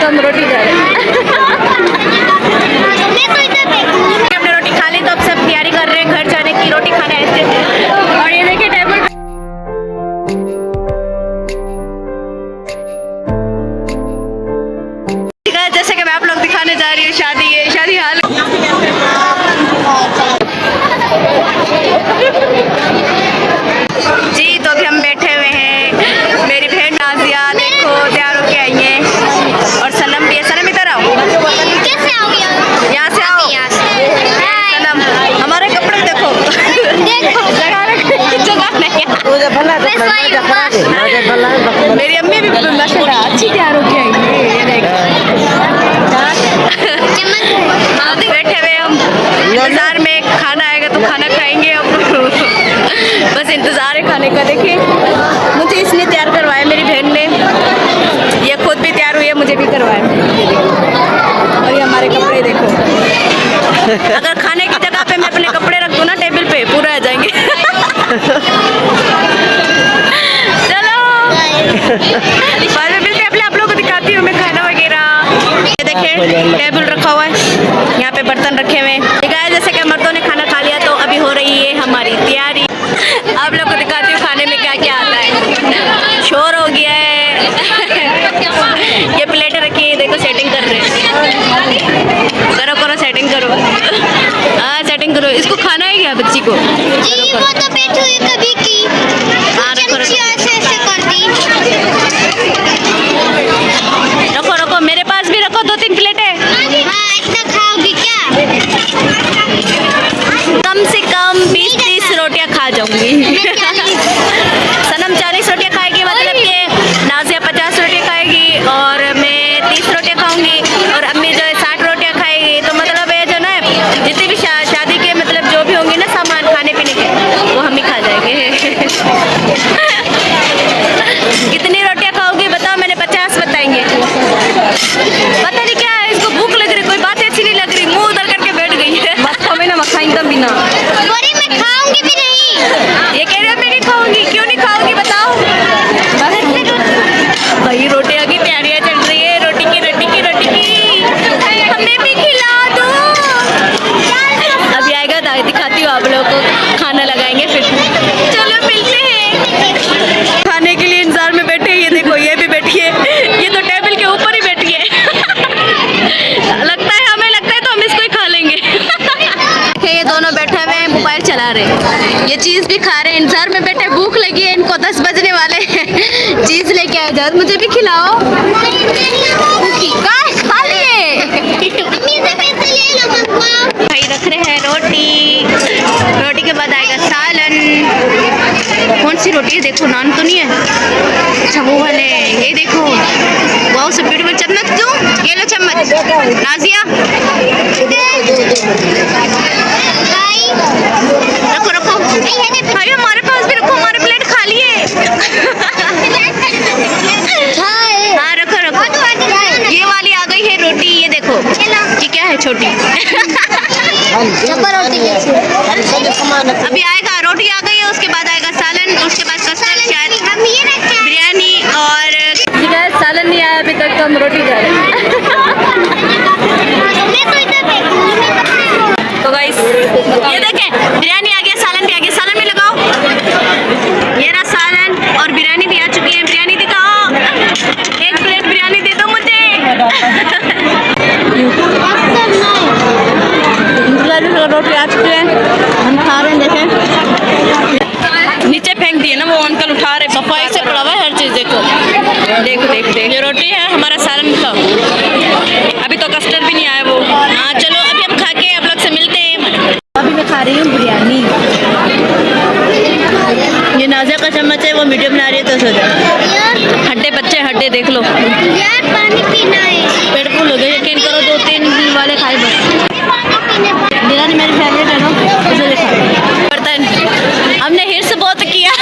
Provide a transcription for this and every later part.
हम रोटी खा रहे हमने रोटी खा ली तो अब सब तैयारी कर रहे हैं घर जाने की, रोटी खाने आए थे। और ये देखिए टेबल जैसे कि मैं आप लोग दिखाने जा रही हूँ शादी हाल। जी तो अभी हम बैठे हुए हैं, मेरी बहन नाजिया देखो तैयार होके आई है और सनम भी है। सनम इधर आओ, कैसे आओगे? यहाँ से आओ। सनम हमारे कपड़े देखो जगह नहीं है। मेरी अम्मी भी माशाल्लाह अच्छी तैयार होके आई है। ये देखो बैठे हुए हम इंतजार में, खाना आएगा तो खाना खाएंगे। अब बस इंतजार है खाने का। देखिए मुझे इसने तैयार करवाया मेरी बहन ने, ये खुद भी तैयार हुई है, मुझे भी करवाया। और ये हमारे कपड़े देखो, अगर खाने की जगह पे मैं अपने कपड़े रख दूँ ना टेबल पे पूरा आ जाएंगे। चलो बाद में मिलते हैं, आप लोगों को दिखाती हूँ मैं खाना वगैरह। ये देखें टेबल रखा हुआ है, यहाँ पे बर्तन रखे हुए हैं। जैसे कि मर्दों ने खाना खा लिया तो अभी हो रही है हमारी तैयारी। आप लोग को दिखाती हूँ खाने में क्या क्या आता है। शोर हो गया है। ये प्लेटें रखी है, देखो सेटिंग कर रहे हैं। करो करो सेटिंग करो, हाँ सेटिंग करो। इसको खाना है क्या बच्ची को? जी वो तो बैठी हुई कभी की। हाँ रखो रखो ऐसे कर दी। रखो रखो, मेरे पास भी रखो 2-3 प्लेटें। हाँ इतना खाओगी क्या? कम से कम 20-30 रोटियां खा जाऊंगी। सनम 40 रोटियां खाएगी, मतलब कि नाजिया 50 रोटियां खाएगी और मैं 30 रोटियां खाऊंगी और अम्मी जो है 60 रोटियां खाएगी। तो मतलब ये जो ना जितनी भी शादी के मतलब जो भी होंगे ना सामान खाने पीने के, वो हम ही खा जाएंगे। कितनी रोटियां खाओगी बताओ? मैंने 50 बताएंगे। पता नहीं क्या है, इसको भूख लग रही, कोई बात अच्छी नहीं लग रही, मुंह उधर करके बैठ गई है। खाएंगे बिना बोरी में खाऊंगी भी नहीं। ये कह रही है मैं नहीं खाऊंगी। क्यों नहीं खाऊंगी बताओ? भाई रोटियां की तैयारियां चल रही है, रोटी की हमें भी खिला दो। अभी आएगा तो दिखाती हूँ आप लोगों को, खाना लगाएंगे फिर। चलो मिलते हैं। खाने के लिए इंतजार में बैठे, ये देखो ये भी बैठी है, ये तो टेबल के ऊपर ही बैठी है। हमें लगता है तो हम इसको ही खा लेंगे। ये दोनों बैठे हुए हैं, मोबाइल चला रहे, ये चीज भी खा रहे हैं, इंतजार में बैठे। भूख लगी है इनको, 10 बजने वाले हैं। चीज लेके आए, जरा मुझे भी खिलाओ। खा लिए भाई। रख रहे हैं रोटी के बाद आएगा सालन। कौन सी रोटी है देखो, नान तो नहीं है, अच्छा वो वाले। ये देखो वाओ सो ब्यूटीफुल। चम्मच दूं? ये लो चम्मच नाजिया। रखो रखो भाई, हमारे पास भी रखो, हमारे प्लेट खाली है। हाँ रखो रखो। ये वाली आ गई है रोटी, ये देखो ये क्या है छोटी। अभी आएगा, रोटी आ गई है, उसके बाद आएगा सालन, उसके बाद कस्टर्ड, शायद बिरयानी। और सालन नहीं आया अभी तक तो हम रोटी खा रहे हैं। तो गाइस ये देखें बिरयानी आ गया, सालन भी आ गया। सालन में लगाओ, ये रहा सालन और बिरयानी भी आ चुकी है। बिरयानी दिखाओ, एक प्लेट बिरयानी दे दो मुझे। रोटी आ चुकी है, हम खा रहे हैं। देखें नीचे फेंक दिए ना वो अंकल, उठा रहे, सफाई से पड़ा हुआ है हर चीज। देखो देख ये रोटी है, हमारा सालन का। अभी तो कस्टर्ड भी नहीं आया वो। हाँ चलो अभी हम खा के आप लोग से मिलते हैं। अभी मैं खा रही हूँ बिरयानी। ये नाजिया का चम्मच है, वो वीडियो बना रही है तो सोचा हड्डे बच्चे हड्डे देख लो यार, पानी पीना है। पेट फुल हो गया, यकीन करो 2-3 वाले खाए बस। बिरयानी मेरी फेवरेट है ना, बर्तन हमने हिर्स बहुत किया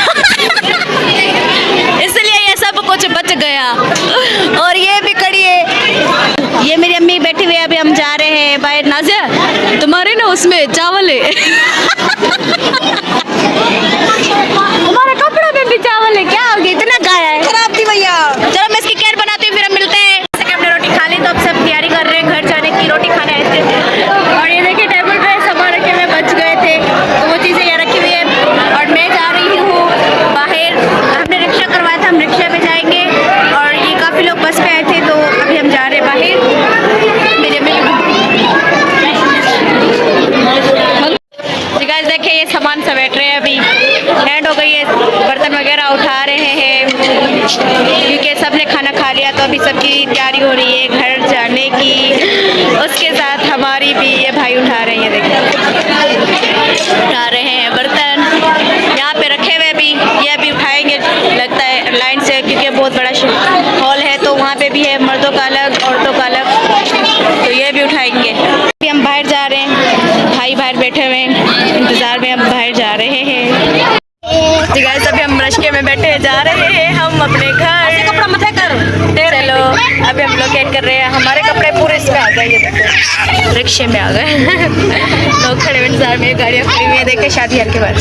इसलिए ये सब कुछ बच गया। और ये भी कड़ी है, ये मेरी अम्मी बैठी हुई है। अभी हम जा रहे हैं बाहर। नाजिया तुम्हारे ना उसमें चावल है। हमारे कपड़ों में भी चावल है, क्या हो गया इतना गाया है? खराब थी भैया। चलो मैं इसकी केयर बनाती हूँ, फिर हम मिलते हैं। जैसे कि हमने रोटी खा ली वगैरह उठा रहे हैं क्योंकि सबने खाना खा लिया, तो अभी सबकी तैयारी हो रही है घर जाने की। उसके साथ हमारी भी ये भाई उठा रहे हैं, देखिए उठा रहे हैं बर्तन यहाँ पे रखे हुए भी, ये भी उठाएंगे लगता है लाइन से, क्योंकि बहुत बड़ा हॉल है तो वहाँ पे भी है मर्दों का अलग औरतों का अलग, तो ये भी उठाएंगे। अभी हम बाहर जा रहे हैं, भाई बाहर बैठे हुए हैं इंतज़ार में, हम बाहर जा रहे हैं। जी गाइस अभी हम रश्के में बैठे जा रहे हैं हम अपने घर। कपड़ा मत कर, चलो अभी हम लोग क्या कर रहे हैं, हमारे कपड़े पूरे इसमें आ गए, ये देखो रिक्शे में आ गए लोग खड़े हुए इंतजार में, गाड़ियाँ खड़ी हुई है, देखे शादी हर के बाद।